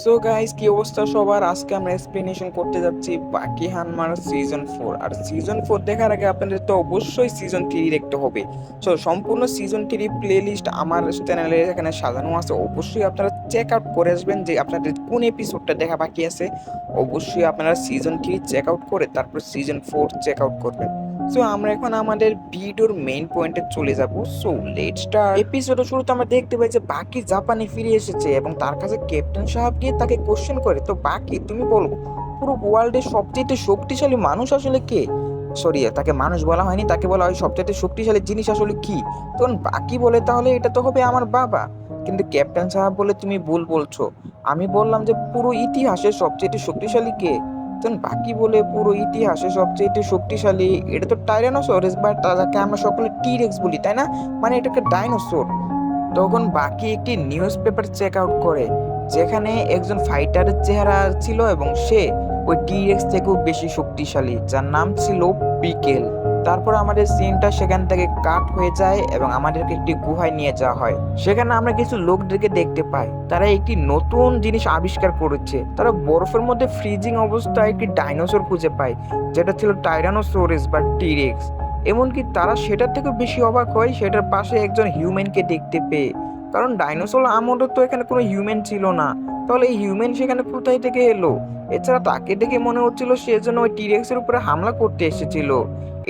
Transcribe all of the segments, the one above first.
So guys, কি অবস্থা সবার? আজকে আমরা এক্সপ্লেনেশন করতে যাচ্ছি বাকি হানমার সিজন 4। আর সিজন 4 দেখার আগে আপনাদের তো অবশ্যই সিজন 3 দেখতে হবে। সো সম্পূর্ণ সিজন 3 প্লে লিস্ট আমার চ্যানেলে এখানে সাজানো আছে। অবশ্যই আপনারা চেক আউট করে আসবেন যে আপনাদের কোন এপিসোডটা দেখা বাকি আছে। অবশ্যই আপনারা সিজন 3 চেক আউট করে তারপর সিজন 4 চেক আউট করবেন। সো আমরা এখন আমাদের ভিডিওর মেইন পয়েন্টে চলে যাব। So let's start. এপিসোডের শুরুতে আমরা দেখতে পাই যে বাকি জাপানে ফিরে এসেছে এবং তার কাছে ক্যাপ্টেন সাহেব গিয়ে তাকে কোশ্চেন করে, তো বাকি তুমি বলো, পুরো ওয়ার্ল্ডের সবচেয়ে শক্তিশালী মানুষ আসলে কে? সরি, তাকে মানুষ বলা হয়নি, তাকে বলা হয় সবচেয়ে শক্তিশালী জিনিস আসলে কি। তখন বাকি বলে, তাহলে এটা তো হবে আমার বাবা। কিন্তু ক্যাপ্টেন সাহেব বলে, তুমি ভুল বলছো। আমি বললাম যে পুরো ইতিহাসে সবচেয়ে শক্তিশালী কে। তখন বাকি বলে, পুরো ইতিহাসে সবচেয়ে শক্তিশালী এটা তো টাইরানোসরাস, বা যাকে আমরা সকলে টিরেক্স বলি, তাই না? মানে এটাকে ডাইনোসর। তখন বাকি একটি নিউজ পেপার চেক আউট করে, যেখানে একজন ফাইটারের চেহারা ছিল এবং সে ওই টিরেক্স থেকেও বেশি শক্তিশালী, যার নাম ছিল পিকেল। তারপর আমাদের সিনটা সেখান থেকে কাট হয়ে যায় এবং আমাদেরকে একটি গুহায় নিয়ে যাওয়া হয়। সেখানে আমরা কিছু লোকদেরকে দেখতে পাই, তারা একটি নতুন জিনিস আবিষ্কার করেছে। তারা বরফের মধ্যে ফ্রিজিং অবস্থায় একটি ডাইনোসর খুঁজে পায়, যেটা ছিল টাইরানোসোরাস বা টিরেক্স। এমনকি তারা সেটার থেকে বেশি অবাক হয় সেটার পাশে একজন হিউম্যানকে দেখতে পেয়ে। কারণ ডাইনোসর আমলে তো এখানে কোনো হিউম্যান ছিল না। তাহলে এই হিউম্যান সেখানে কোথায় থেকে এলো? এছাড়া তাকে দেখে মনে হচ্ছিল সে যেন ওই টিরেক্স এর উপরে হামলা করতে এসেছিল।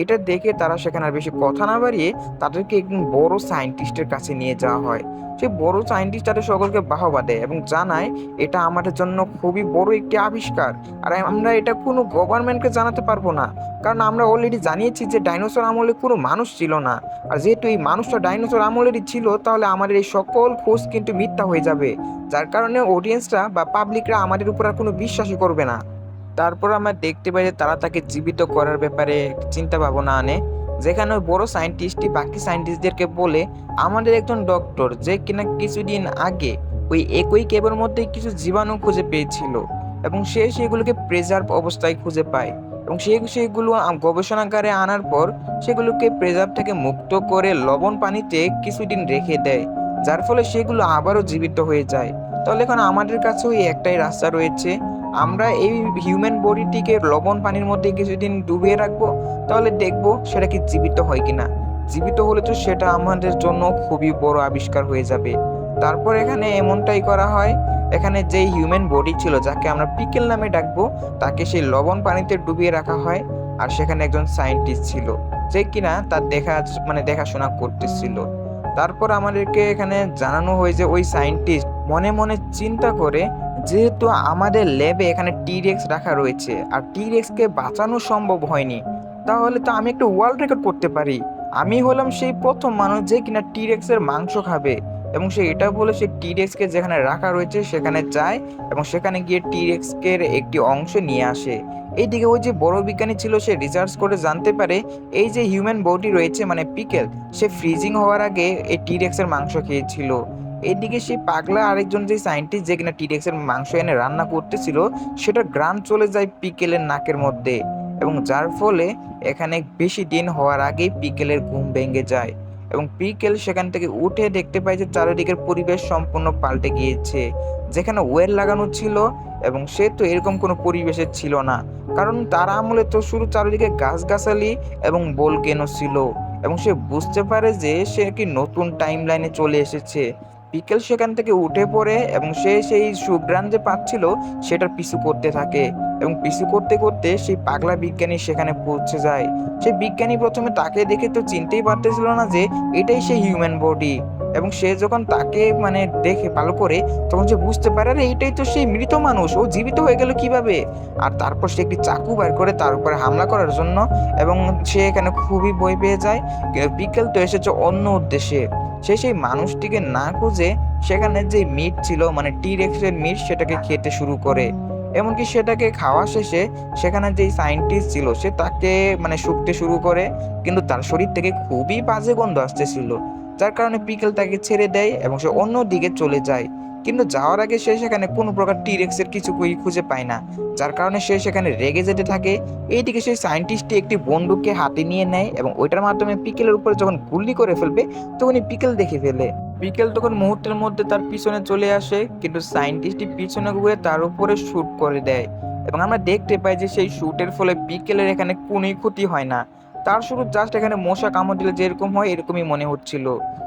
এটা দেখে তারা সেখানে আর বেশি কথা না বাড়িয়ে তাদেরকে একজন বড় সায়েন্টিস্টের কাছে নিয়ে যাওয়া হয়। সেই বড় সায়েন্টিস্ট তাদের সকলকে বাহবা দেয় এবং জানায় এটা আমাদের জন্য খুবই বড় একটি আবিষ্কার। আর আমরা এটা কোনো গভর্নমেন্টকে জানাতে পারবো না, কারণ আমরা অলরেডি জানিয়েছি যে ডাইনোসর আমলে কোনো মানুষ ছিল না। আর যেহেতু এই মানুষটা ডাইনোসর আমলেরই ছিল, তাহলে আমাদের এই সকল খোঁজ কিন্তু মিথ্যা হয়ে যাবে, যার কারণে অডিয়েন্সরা বা পাবলিকরা আমাদের উপর আর কোনো বিশ্বাসই করবে না। তারপর আমরা দেখতে পাই যে তারা তাকে জীবিত করার ব্যাপারে চিন্তা ভাবনা আনে, যেখানে ওই বড় সায়েন্টিস্টই বাকি সায়েন্টিস্টদেরকে বলে, আমাদের একজন ডক্টর যে কিনা কিছুদিন আগে ওই একই কেবের মধ্যে কিছু জীবাণু খুঁজে পেয়েছিল এবং সে সেগুলোকে প্রেজার্ভ অবস্থায় খুঁজে পায় এবং সেগুলো গবেষণাগারে আনার পর সেগুলোকে প্রেজার্ভ থেকে মুক্ত করে লবণ পানিতে কিছুদিন রেখে দেয়, যার ফলে সেগুলো আবারও জীবিত হয়ে যায়। তাহলে এখন আমাদের কাছে ওই একটাই রাস্তা রয়েছে, আমরা এই হিউম্যান বডিটিকে লবণ পানির মধ্যে কিছুদিন ডুবিয়ে রাখবো, তাহলে দেখবো সেটা কি জীবিত হয় কিনা। জীবিত হলে তো সেটা আমাদের জন্য খুবই বড় আবিষ্কার হয়ে যাবে। তারপর এখানে এমনটাই করা হয়, এখানে যেই হিউম্যান বডি ছিল যাকে আমরা পিকেল নামে ডাকবো, তাকে সেই লবণ পানিতে ডুবিয়ে রাখা হয়। আর সেখানে একজন সায়েন্টিস্ট ছিল যে কিনা তার দেখাশোনা করতেছিল। তারপর আমাদেরকে এখানে জানানো হয় যে ওই সায়েন্টিস্ট মনে মনে চিন্তা করে, যেহেতু আমাদের ল্যাবে এখানে টিরেক্স রাখা রয়েছে আর টিরেক্স কে বাঁচানো সম্ভব হয়নি, তাহলে তো আমি একটা ওয়ার্ল্ড রেকর্ড করতে পারি। আমি হলাম সেই প্রথম মানুষ যে কিনা টিরেক্স এর মাংস খাবে। এবং সে এটা বলে সে টিরেক্স কে যেখানে রাখা রয়েছে সেখানে যায় এবং সেখানে গিয়ে টিরেক্স এর একটি অংশ নিয়ে আসে। এইদিকে ওই যে বড় বিজ্ঞানী ছিল সে রিসার্চ করে জানতে পারে এই যে হিউম্যান বডি রয়েছে মানে পিকেল, সে ফ্রিজিং হওয়ার আগে এই টিরেক্স এর মাংস খেয়েছিল। এদিকে সেই পাগলা আরেকজন যে সায়েন্টিস্ট যে কিনা টিরেক্স এর মাংস এনে রান্না করতেছিল, সেটা গ্রান চলে যায় পিকেলের নাকের মধ্যে এবং যার ফলে এখানে বেশি দিন হওয়ার আগেই পিকেলের ঘুম ভেঙে যায় এবং পিকেল সেখান থেকে উঠে দেখতে পায় যে চারিদিকের পরিবেশ সম্পূর্ণ পাল্টে গিয়েছে। যেখানে ওয়েল লাগানো ছিল এবং সে তো এরকম কোনো পরিবেশে ছিল না, কারণ তার আমলে তো শুধু চারিদিকে গাছগাছালি এবং ভলকেনো ছিল। এবং সে বুঝতে পারে যে সে কি নতুন টাইম লাইনে চলে এসেছে। বিকেল সেখান থেকে উঠে পড়ে এবং সে সেই সুঘ্রাণ যে পাচ্ছিল সেটার পিছু করতে থাকে এবং পিছু করতে করতে সেই পাগলা বিজ্ঞানী সেখানে পৌঁছে যায়। সেই বিজ্ঞানী প্রথমে তাকে দেখে তো চিনতেই পারতেছিল না যে এটাই সেই হিউম্যান বডি। এবং সে যখন তাকে দেখে ভালো করে, তখন সে বুঝতে পারে আরে এইটাই তো সেই মৃত মানুষ, ও জীবিত হয়ে গেল কিভাবে। আর তারপর সে একটি চাকু বের করে তার উপরে হামলা করার জন্য এবং সে এখানে খুবই ভয় পেয়ে যায়। বিকেল তো এসেছে অন্য উদ্দেশ্যে, সে সেই মানুষটিকে না খুঁজে সেখানে যে মিট ছিল মানে টিরেক্সের মিট সেটাকে খেতে শুরু করে। এমনকি সেটাকে খাওয়া শেষে সেখানে যেই সায়েন্টিস্ট ছিল সে তাকে শুকতে শুরু করে, কিন্তু তার শরীর থেকে খুবই বাজে গন্ধ আসতেছিল, যার কারণে পিকেল তাকে ছেড়ে দেয় এবং সে অন্য দিকে চলে যায়। কিন্তু যাওয়ার আগে সে সেখানে কোনো প্রকার টিরেক্সের কিছুই খুঁজে পায় না, যার কারণে সে সেখানে রেগে যেতে থাকে। এইদিকে সেই সায়েন্টিস্টটি একটি বন্দুককে হাতে নিয়ে নেয় এবং ওইটার মাধ্যমে পিকেলের উপরে যখন গুলি করে ফেলবে তখনই পিকেল দেখে ফেলে। বিকেল তখন মুহূর্তের মধ্যে তার পিছনে চলে আসে, কিন্তু সায়েন্টিস্টটি পিছনে ঘুরে তার উপরে শুট করে দেয়। এবং আমরা দেখতে পাই যে সেই শুটের ফলে বিকেলের এখানে কোনোই ক্ষতি হয় না। তার শুধু জাস্ট এখানে মশা কামড় দিলে যেরকম হয় এরকমই মনে হচ্ছিল।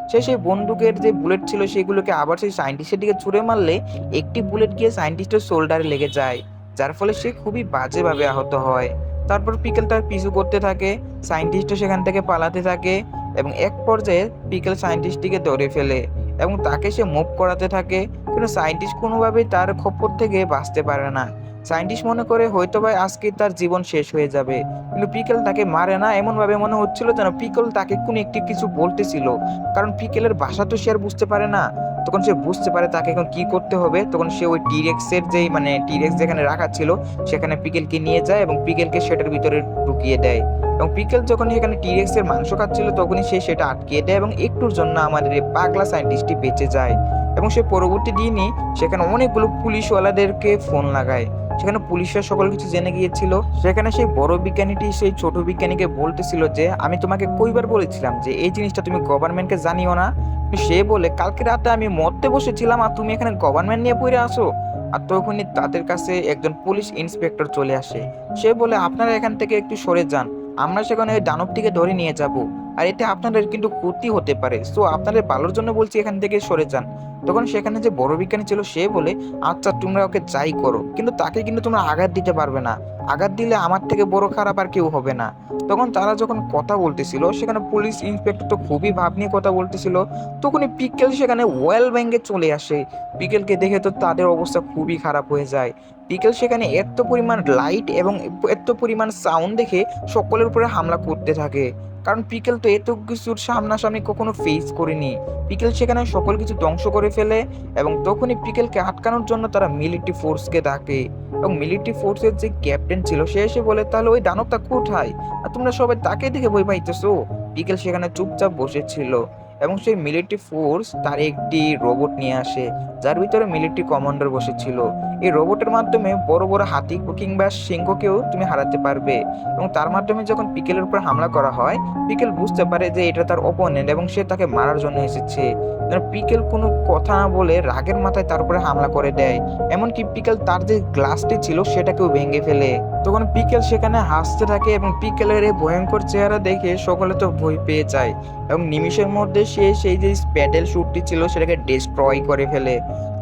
সে সেই বন্দুকের যে বুলেট ছিল সেগুলোকে আবার সেই সায়েন্টিস্টের দিকে ছুড়ে মারলে একটি বুলেট গিয়ে সায়েন্টিস্টের শোল্ডারে লেগে যায়, যার ফলে সে খুবই বাজেভাবে আহত হয়। তারপর পিকেল তার পিছু করতে থাকে, সায়েন্টিস্টও সেখান থেকে পালাতে থাকে, এবং এক পর্যায়ে পিকেল সায়েন্টিস্টটিকে ধরে ফেলে এবং তাকে সে মুভ করাতে থাকে, কিন্তু সায়েন্টিস্ট কোনোভাবেই তার খপ্পর থেকে বাঁচতে পারে না। সায়েন্টিস্ট মনে করে হয়তো বা আজকে তার জীবন শেষ হয়ে যাবে, কিন্তু পিকেল তাকে মারে না। এমন ভাবে মনে হচ্ছিল যেন পিকেল তাকে কোনো একটি কিছু বলতেছিল, কারণ পিকেলের ভাষা তো সে আর বুঝতে পারে না। তখন সে বুঝতে পারে তাকে এখন কি করতে হবে। তখন সে ওই টিরেক্স এর যেই টিরেক্স যেখানে রাখা ছিল সেখানে পিকেলকে নিয়ে যায় এবং পিকেলকে সেটার ভিতরে ঢুকিয়ে দেয়। এবং পিকেল যখন এখানে টিরেক্স এর মাংস খাচ্ছিল তখনই সে সেটা আটকিয়ে দেয় এবং একটুর জন্য আমাদের এই পাগলা সায়েন্টিস্টটি বেঁচে যায়। এবং সে পরবর্তী দিনই সেখানে অনেকগুলো পুলিশওয়ালাদেরকে ফোন লাগায়। সেখানে পুলিশরা সকল কিছু জেনে গিয়েছিল। সেখানে সেই বড় বিজ্ঞানীটি সেই ছোট বিজ্ঞানীকে বলতেছিল যে আমি তোমাকে কইবার বলেছিলাম যে এই জিনিসটা তুমি গভর্নমেন্টকে জানিও না। কিন্তু সে বলে কালকে রাতে আমি মরতে বসেছিলাম আর তুমি এখানে গভর্নমেন্ট নিয়ে পড়ে আসো। আর তখনই তাদের কাছে একজন পুলিশ ইন্সপেক্টর চলে আসে। সে বলে আপনারা এখান থেকে একটু সরে যান, আমরা সেখানে ওই দানবটিকে ধরে নিয়ে যাব, আর এতে আপনাদের কিন্তু ক্ষতি হতে পারে, সো আপনাদের ভালোর জন্য বলছি এখান থেকে সরে যান। তখন সেখানে যে বড় বিজ্ঞানী ছিল সে বলে আচ্ছা তোমরা ওকে যাই করো, কিন্তু তাকে কিন্তু তোমরা আঘাত দিতে পারবে না, আঘাত দিলে আমার থেকে বড় খারাপ আর কেউ হবে না। তখন তারা যখন কথা বলতেছিল সেখানে পুলিশ ইন্সপেক্টর তো খুবই ভাব নিয়ে কথা বলতেছিল। তখনই পিকেল সেখানে ওয়েল ব্যাঙ্গে চলে আসে। পিকেলকে দেখে তো তাদের অবস্থা খুবই খারাপ হয়ে যায়। পিকেল সেখানে এত পরিমাণ লাইট এবং এত পরিমাণ সাউন্ড দেখে সকলের উপরে হামলা করতে থাকে, কারণ পিকেল তো এত কিছুর সামনাসামনি কখনো ফেস করেনি। পিকেল সেখানে সকল কিছু ধ্বংস করে ফেলে এবং তখনই পিকেলকে আটকানোর জন্য তারা মিলিটারি ফোর্সকে ডাকে। এবং মিলিটারি ফোর্সের যে ক্যাপ্টেন ছিল সে এসে বলে তাহলে ওই দানবটা কোথায়, আর তোমরা সবাই তাকে দেখে ভয় পাইতেছো। পিকেল সেখানে চুপচাপ বসেছিল এবং সেই মিলিটারি ফোর্স তার একটি রোবট নিয়ে আসে, যার ভিতরে মিলিটারি কমান্ডার বসেছিল। এই রোবটের মাধ্যমে বড় বড় হাতি কিংবা সিংহকেও তুমি হারাতে পারবে। এবং তার মাধ্যমে যখন পিকেলের উপর হামলা করা হয় পিকেল বুঝতে পারে যে এটা তার অপোনেন্ট এবং সে তাকে মারার জন্য এসেছে। পিকেল কোনো কথা না বলে রাগের মাথায় তার উপরে হামলা করে দেয়, এমনকি পিকেল তার যে গ্লাসটি ছিল সেটাকেও ভেঙে ফেলে। তখন পিকেল সেখানে হাসতে থাকে এবং পিকেলের এই ভয়ঙ্কর চেহারা দেখে সকলে তো ভয় পেয়ে যায় এবং নিমিষের মধ্যে সে সেই যে প্যাডেল শুটটি ছিল সেটাকে ডিস্ট্রয় করে ফেলে।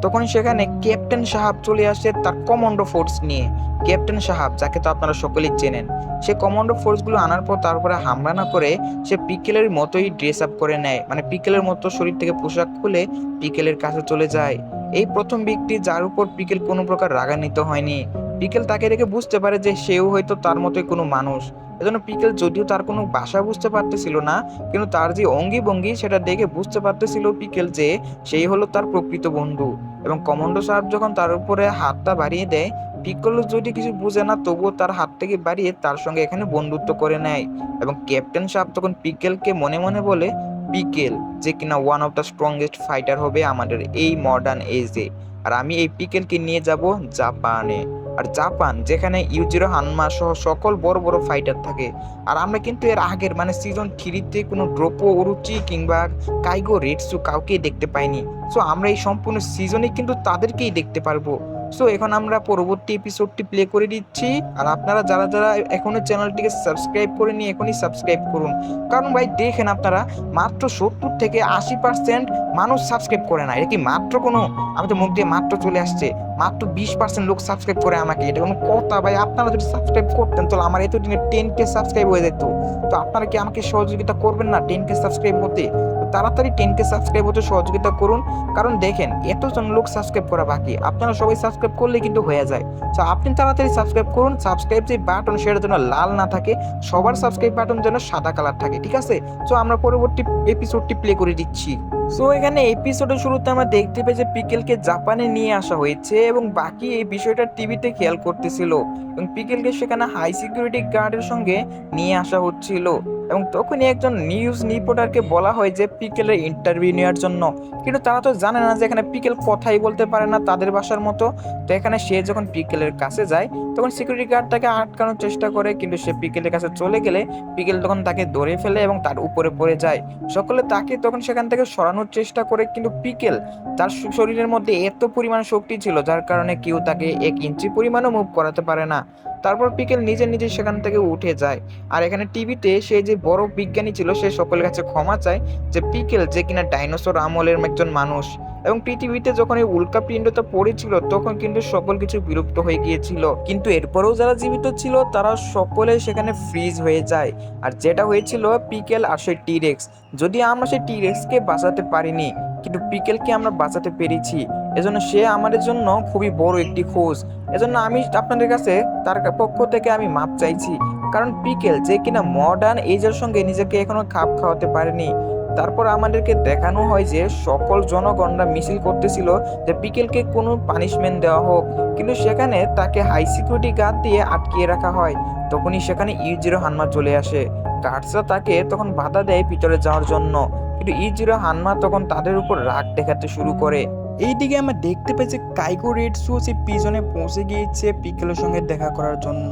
তখন সেখানে ক্যাপ্টেন সাহাব চলে আসে তার কমান্ডো ফোর্স নিয়ে। ক্যাপ্টেন সাহাব যাকে তো আপনারা সকলেই চেনেন, সে কমান্ডো ফোর্সগুলো আনার পর তারপরে হামলা না করে সে পিকেলের মতোই ড্রেস আপ করে নেয়, মানে পিকেলের মতো শরীর থেকে পোশাক খুলে পিকেলের কাছে চলে যায়। এই প্রথম ব্যক্তি যার উপর পিকেল কোনো প্রকার রাগান্বিত হয়নি। পিকেল তাকে দেখে বুঝতে পারে যে সেও হয়তো তার মতোই কোনো মানুষ। এজন্য পিকেল যদিও তার কোনো ভাষা বুঝতে পারতেছিল না, কিন্তু তার যে অঙ্গি ভঙ্গি সেটা দেখে বুঝতে পারতেছিল পিকেল যে সেই হলো তার প্রকৃত বন্ধু। এবং কমান্ডো সাহেব যখন তার উপরে হাতটা বাড়িয়ে দেয়, পিকলো যদি কিছু বুঝে না তবুও তার হাত থেকে বাড়িয়ে তার সঙ্গে এখানে বন্ধুত্ব করে নেয়। এবং ক্যাপ্টেন সাহেব তখন পিকেলকে মনে মনে বলে পিকেল যে কিনা one of the strongest fighter হবে আমাদের এই মডার্ন এজে, আর আমি এই পিকেলকে নিয়ে যাব জাপানে। আর জাপান যেখানে ইউজিরো হানমা সহ সকল বড় বড় ফাইটার থাকে। আর আমরা কিন্তু এর আগের সিজন 3-তে কোনো ড্রোপো ওরুচি কিংবা কাইগো রেডসু কাউকেই দেখতে পাইনি। সো আমরা এই সম্পূর্ণ সিজনে কিন্তু তাদেরকেই দেখতে পারবো। সো এখন আমরা পরবর্তী এপিসোডটি প্লে করে দিচ্ছি, আর আপনারা যারা যারা এখনো চ্যানেলটিকে সাবস্ক্রাইব করেনি এখনই সাবস্ক্রাইব করুন। কারণ ভাই দেখেন আপনারা, মাত্র 70 থেকে 80% মানুষ সাবস্ক্রাইব করে না। এটা কি মাত্র কোনো, আমি তো মুখ দিয়ে মাত্র চলে আসছে, মাত্র 20% লোক সাবস্ক্রাইব করে আমাকে, এটা কোনো কথা ভাই? আপনারা যদি সাবস্ক্রাইব করতেন তাহলে আমার এতদিনে 10K সাবস্ক্রাইব হয়ে যেত। তো আপনারা কি আমাকে সহযোগিতা করবেন না 10K সাবস্ক্রাইব হতে? তাড়াতাড়ি 10K সাবস্ক্রাইব হতে সহযোগিতা করুন, কারণ দেখেন এতজন লোক সাবস্ক্রাইব করা বাকি, আপনারা সবাই সাবস্ক্রাইব করলে কিন্তু হয়ে যায়। তো আপনি তাড়াতাড়ি সাবস্ক্রাইব করুন। সাবস্ক্রাইব যে বাটন সেটা যেন লাল না থাকে, সবার সাবস্ক্রাইব বাটন যেন সাদা কালার থাকে, ঠিক আছে? তো আমরা পরবর্তী এপিসোডটি প্লে করে দিচ্ছি। সো এখানে এপিসোডের শুরুতে আমরা দেখতে পাই যে পিকেলকে জাপানে নিয়ে আসা হয়েছে এবং বাকি এই বিষয়টা টিভিতে খেয়াল করতেছিল এবং পিকেলকে সেখানে হাই সিকিউরিটি গার্ডের সঙ্গে নিয়ে আসা হচ্ছিল। এবং তখনই একজন নিউজ রিপোর্টারকে বলা হয় যে পিকেলের ইন্টারভিউ নেওয়ার জন্য। কিন্তু তারা তো জানে না যে এখানে পিকেল কথাই বলতে পারে না তাদের ভাষার মতো। তো এখানে সে যখন পিকেলের কাছে যায় তখন সিকিউরিটি গার্ড তাকে আটকানোর চেষ্টা করে, কিন্তু সে পিকেলের কাছে চলে গেলে পিকেল তখন তাকে ধরে ফেলে এবং তার উপরে পড়ে যায়। সকলে তাকে তখন সেখান থেকে সরানোর চেষ্টা করে, কিন্তু পিকেল তার শরীরের মধ্যে এত পরিমাণ শক্তি ছিল যার কারণে কেউ তাকে 1 ইঞ্চি পরিমাণও মুভ করাতে পারে না। তারপর পিকেল নিজে নিজে সেখান থেকে উঠে যায়। আর এখানে টিভিতে সে যে বড় বিজ্ঞানী ছিল সে সকলের কাছে ক্ষমা চায় যে পিকেল যে কিনা ডাইনোসর আমলের একজন মানুষ। এবং পৃথিবীতে যখন এই উল্কাপিণ্ডটা পড়েছিল তখন কিন্তু সকল কিছু বিলুপ্ত হয়ে গিয়েছিল, কিন্তু এরপরেও যারা জীবিত ছিল তারা সকলে সেখানে ফ্রিজ হয়ে যায়। আর যেটা হয়েছিল পিকেল আর সেই টিরেক্স, যদি আমরা সেই টিরেক্সকে বাঁচাতে পারিনি কিন্তু পিকেলকে আমরা বাঁচাতে পেরেছি, এজন্য সে আমাদের জন্য খুবই বড় একটি খোঁজ। এজন্য আমি আপনাদের কাছে তার পক্ষ থেকে আমি মাপ চাইছি, কারণ পিকেল যে কিনা মডার্ন এজের সঙ্গে নিজেকে এখনো খাপ খাওয়াতে পারেনি। তারপর আমাদেরকে দেখানো হয় যে সকল জনগণরা মিছিল করতেছিল যে পিকেলকে কোনো পানিশমেন্ট দেওয়া হোক, কিন্তু সেখানে তাকে হাই সিকিউরিটি গার্ড দিয়ে আটকিয়ে রাখা হয়। তখনই সেখানে ইউজিরো হানমা চলে আসে। গার্ডসরা তাকে তখন বাধা দেয় ভিতরে যাওয়ার জন্য, কিন্তু ইউজিরো হানমা তখন তাদের উপর রাগ দেখাতে শুরু করে। এইদিকে আমরা দেখতে পাই যে কাইগো রেডসু সেই পিজনে পৌঁছে গিয়েছে পিকেলের সঙ্গে দেখা করার জন্য,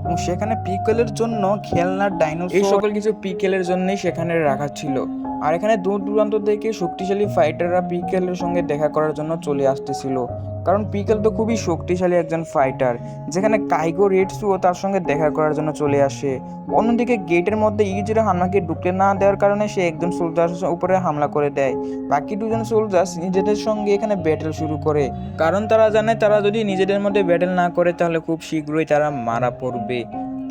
এবং সেখানে পিকেলের জন্য খেলনার ডাইনোসর এই সকল কিছু পিকেলের জন্যই সেখানে রাখা ছিল। আর এখানে দূর দূরান্ত থেকে শক্তিশালী ফাইটাররা পিকেলের সঙ্গে দেখা করার জন্য চলে আসতেছিল, কারণ পিকেল তো খুবই শক্তিশালী একজন ফাইটার, যেখানে কাইগো রেডসুও তার সঙ্গে দেখা করার জন্য চলে আসে। অন্যদিকে গেটের মধ্যে ইউজিরো হানমাকে ঢুকতে না দেওয়ার কারণে সে একজন সোলজার উপরে হামলা করে দেয়। বাকি দুজন সোলজার নিজেদের সঙ্গে এখানে ব্যাটেল শুরু করে, কারণ তারা জানে তারা যদি নিজেদের মধ্যে ব্যাটেল না করে তাহলে খুব শীঘ্রই তারা মারা পড়বে।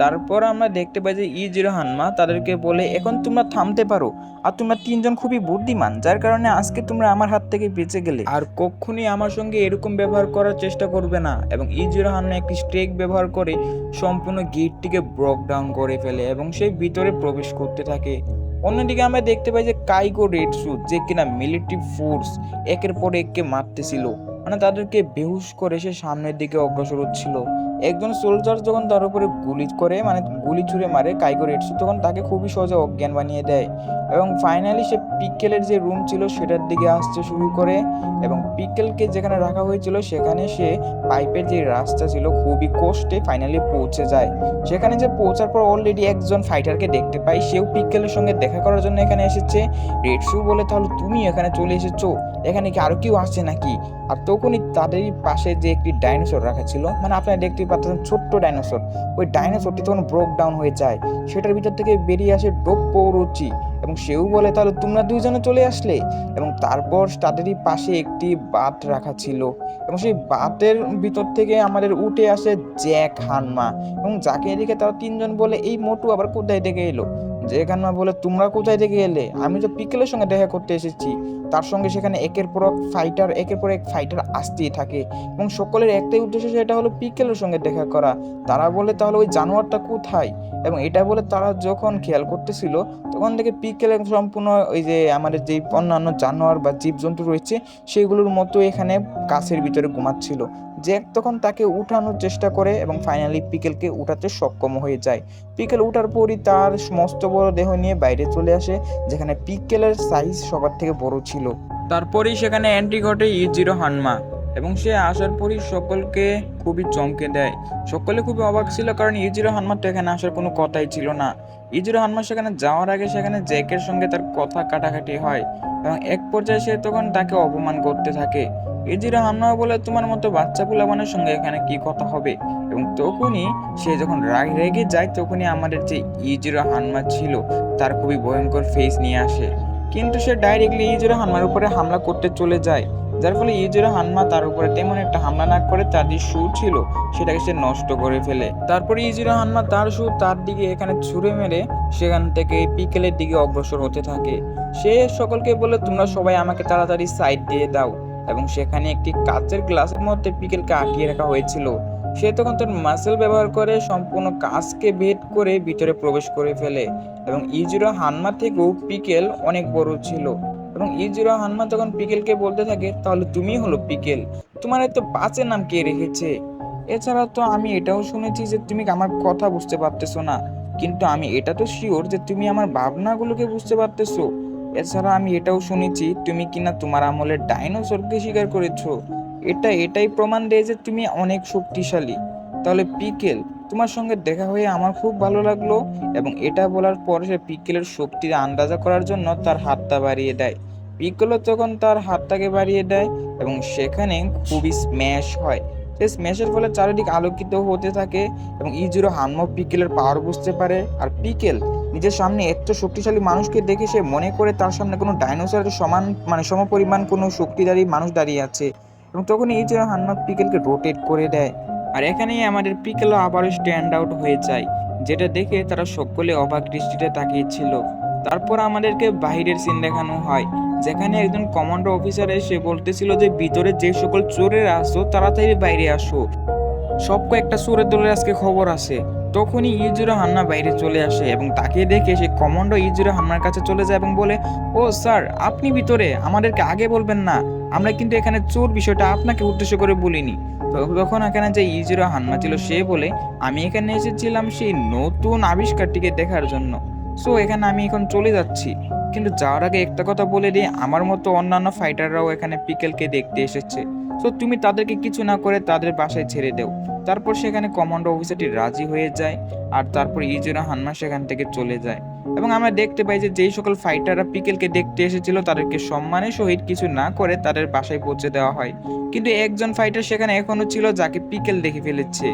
তারপর আমরা দেখতে পাই যে ইউজিরো হানমা তাদেরকে বলে এখন তোমরা থামতে পারো, আর তোমরা তিনজন খুবই বুদ্ধিমান যার কারণে আজকে তোমরা আমার হাত থেকে বেঁচে গেলে, আর কখনই আমার সঙ্গে এরকম ব্যবহার করার চেষ্টা করবে না। এবং ইউজিরো হানমা একটি স্ট্রেক ব্যবহার করে সম্পূর্ণ গেটটিকে ব্রেক ডাউন করে ফেলে এবং সেই ভিতরে প্রবেশ করতে থাকে। অন্যদিকে আমরা দেখতে পাই যে কাইগো রেডসু যে কিনা মিলিটারি ফোর্স একের পর এককে মারতেছিল, মানে তাদেরকে বেহুশ করে সে সামনের দিকে অগ্রসর হচ্ছিল। একজন সোলজার যখন তার উপরে গুলি করে মানে গুলি ছুঁড়ে মারে কাইগো রেডসু, তখন তাকে খুবই সহজে অজ্ঞান বানিয়ে দেয়। এবং ফাইনালি সে পিকেলের যে রুম ছিল সেটার দিকে আসতে শুরু করে, এবং পিকেলকে যেখানে রাখা হয়েছিল সেখানে সে পাইপের যে রাস্তা ছিল খুবই কষ্টে ফাইনালি পৌঁছে যায়। সেখানে যে পৌঁছার পর অলরেডি একজন ফাইটারকে দেখতে পাই, সেও পিকেলের সঙ্গে দেখা করার জন্য এখানে এসেছে। রেডসু বলে তাহলে তুমি এখানে চলে এসেছো, এখানে কি আরো কেউ আসছে নাকি? আর তখনই তাদেরই পাশে যে একটি ডাইনোসর রাখা ছিল, মানে আপনারা দেখতেই পাচ্ছেন ছোট্ট ডাইনোসর, ওই ডাইনোসরটি তখন ব্রেক ডাউন হয়ে যায়। সেটার ভিতর থেকে বেরিয়ে আসে ডোপ্পোরোচি, এবং সেও বলে তাহলে তোমরা দুইজনে চলে আসলে। এবং তারপর তাদেরই পাশে একটি বাত রাখা ছিল, এবং সেই বাতের ভিতর থেকে আমাদের উঠে আসে জ্যাক হানমা, এবং যাকে এদিকে তারা তিনজন বলে এই মোটু আবার কোথায় থেকে এলো। জ্যাক হানমা বলে তোমরা কোথায় থেকে এলে, আমি তো পিকেলের সঙ্গে দেখা করতে এসেছি। তার সঙ্গে সেখানে একের পর এক ফাইটার আসতেই থাকে, এবং সকলের একটাই উদ্দেশ্য, সেটা হলো পিকেলের সঙ্গে দেখা করা। তারা বলে তাহলে ওই জানোয়ারটা কোথায়, এবং এটা বলে তারা যখন খেয়াল করতেছিল তখন থেকে পিকেল সম্পূর্ণ ওই যে আমাদের যে অন্যান্য জানোয়ার বা জীবজন্তু রয়েছে সেগুলোর মতো এখানে গাছের ভিতরে ঘুমাচ্ছিল। জ্যাক তখন তাকে উঠানোর চেষ্টা করে এবং ফাইনালি পিকেলকে উঠাতে সক্ষম হয়ে যায়। পিকেল উঠার পরই তার মস্ত বড় দেহ নিয়ে বাইরে চলে আসে, যেখানে পিকেলের সাইজ সবার থেকে বড় ছিল। তারপরেই সেখানে এন্ট্রি ঘটে ইউজিরো হানমা, এবং সে আসার পরই সকলকে খুবই চমকে দেয়। সকলে খুবই অবাক ছিল, কারণ ইউজিরো হানমার তো এখানে আসার কোনো কথাই ছিল না। ইউজিরো হানমা সেখানে যাওয়ার আগে সেখানে জ্যাকের সঙ্গে তার কথা কাটাকাটি হয়, এবং এক পর্যায়ে সে তখন তাকে অপমান করতে থাকে। ইউজিরো হানমা বলে তোমার মতো বাচ্চা পোলাপানের সঙ্গে এখানে কি কথা হবে, এবং তখনই সে যখন রেগে যায় তখনই আমাদের যে ইউজিরো হানমা ছিল তার খুবই ভয়ঙ্কর ফেস নিয়ে আসে, কিন্তু সে ডাইরেক্টলি ইউজিরো হানমার উপরে হামলা করতে চলে যায়, যার ফলে ইউজিরো হানমা তার উপরে তেমন একটা হামলা না করে তার যে শু ছিল সেটাকে সে নষ্ট করে ফেলে। তারপরে ইউজিরো হানমা তার শু তার দিকে এখানে ছুঁড়ে মেরে সেখান থেকে পিকেলের দিকে অগ্রসর হতে থাকে। সে সকলকে বলে তোমরা সবাই আমাকে তাড়াতাড়ি সাইড দিয়ে দাও, এবং সেখানে একটি কাচের গ্লাসের মধ্যে পিকেলকে আটকিয়ে রাখা হয়েছিল। সে তখন তার মাসেল ব্যবহার করে সম্পূর্ণ কাচকে ভেদ করে ভিতরে প্রবেশ করে ফেলে, এবং ইউজিরো হানমা থেকেও পিকেল অনেক বড় ছিল। এবং ইউজিরো হানমা তখন পিকেলকে বলতে থাকে তাহলে তুমি হলো পিকেল, তোমার এত পাঁচের নাম কে রেখেছে? এছাড়া তো আমি এটাও শুনেছি যে তুমি আমার কথা বুঝতে পারতেছো না, কিন্তু আমি এটা তো শিওর যে তুমি আমার ভাবনাগুলোকে বুঝতে পারতেছো। এছাড়া আমি এটাও শুনেছি তুমি কিনা তোমার আমলে ডাইনোসরকে শিকার করেছো। এটাই প্রমাণ দেয় যে তুমি অনেক শক্তিশালী। তাহলে পিকেল, তোমার সঙ্গে দেখা হয়ে আমার খুব ভালো লাগলো। এবং এটা বলার পর সে পিকেলের শক্তির আন্দাজা করার জন্য তার হাতটা বাড়িয়ে দেয়। পিকেলও তখন তার হাতটাকে বাড়িয়ে দেয় এবং সেখানে খুবই স্ম্যাশ হয়। সেই স্ম্যাশের ফলে চারিদিক আলোকিত হতে থাকে এবং ইজিরো হানমো পিকেলের পাওয়ার বুঝতে পারে। আর পিকেল নিজের সামনে এত শক্তিশালী মানুষকে দেখে সে মনে করে তার সামনে কোনো ডাইনোসরের সমান সমপরিমাণ কোনো শক্তিধারী মানুষ দাঁড়িয়ে আছে। এবং তখন ইজিরো হানমো পিকেলকে রোটেট করে দেয়। আর এখানেই আমাদের পিকেলও আবারও স্ট্যান্ড আউট হয়ে যায়, যেটা দেখে তারা সকলে অবাক দৃষ্টিতে তাকিয়েছিল। তারপর আমাদেরকে বাহিরের সিন দেখানো হয়, যেখানে একজন কমান্ডো অফিসার এসে বলতেছিল যে ভিতরে যে সকল চোরেরা আসো তাড়াতাড়ি বাইরে আসো, সব কয়েকটা চোরের দলের আজকে খবর আছে। তখনই ইউজিরো হান্না বাইরে চলে আসে এবং তাকে দেখে সে কমান্ডো ইউজিরো হান্নার কাছে চলে যায় এবং বলে, ও স্যার, আপনি ভিতরে, আমাদেরকে আগে বলবেন না, আমরা কিন্তু এখানে চোর বিষয়টা আপনাকে উদ্দেশ্য করে বলিনি। তো তখন এখানে যে ইউজিরো হান্না ছিল সে বলে, আমি এখানে এসেছিলাম সেই নতুন আবিষ্কারটিকে দেখার জন্য। সো এখানে আমি এখন চলে যাচ্ছি। কিন্তু যাওয়ার আগে একটা কথা বলে দিই, আমার মতো অন্যান্য ফাইটাররাও এখানে পিকেলকে দেখতে এসেছে। সো তুমি তাদেরকে কিছু না করে তাদের বাসায় ছেড়ে দাও। তারপর সেখানে কমান্ডো অফিসারটি রাজি হয়ে যায়। আর তারপর ইজুরা হান্না সেখান থেকে চলে যায়। এবং আমরা দেখতে পাই যে যেই সকল ফাইটাররা পিকেলকে দেখতে এসেছিল তাদেরকে সম্মানের সহিত কিছু না করে তাদের বাসায় পৌঁছে দেওয়া হয়। কিন্তু একজন ফাইটার সেখানে এখনো ছিল যাকে পিকেল দেখে ফেলেছে।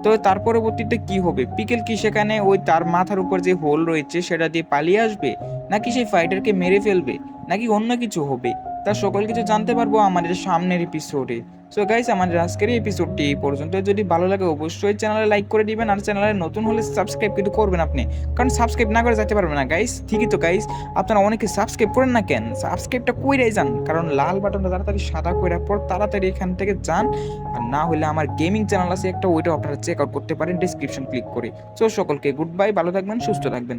তো তার পরবর্তীতে কি হবে? পিকেল কি সেখানে ওই তার মাথার উপর যে হোল রয়েছে সেটা দিয়ে পালিয়ে আসবে, নাকি সেই ফাইটারকে মেরে ফেলবে, নাকি অন্য কিছু হবে? তার সকল কিছু জানতে পারবো আমাদের সামনের এপিসোডে। সো গাইস, আমাদের আজকের এই এপিসোডটি এই পর্যন্ত। যদি ভালো লাগে অবশ্যই চ্যানেলে লাইক করে দিবেন, আর চ্যানেলে নতুন হলে সাবস্ক্রাইব কিন্তু করবেন আপনি, কারণ সাবস্ক্রাইব না করে যেতে পারবেন না গাইস। ঠিকই তো গাইস, আপনারা অনেকে সাবস্ক্রাইব করেন না কেন? সাবস্ক্রাইবটা কইরাই যান, কারণ লাল বাটনটা তাড়াতাড়ি সাদা কইরা পর তাড়াতাড়ি এখান থেকে যান। আর না হলে আমার গেমিং চ্যানেল আছে একটা, ওইটা আপনারা চেক আউট করতে পারেন ডিসক্রিপশন ক্লিক করে। সো সকলকে গুড বাই, ভালো থাকবেন, সুস্থ থাকবেন।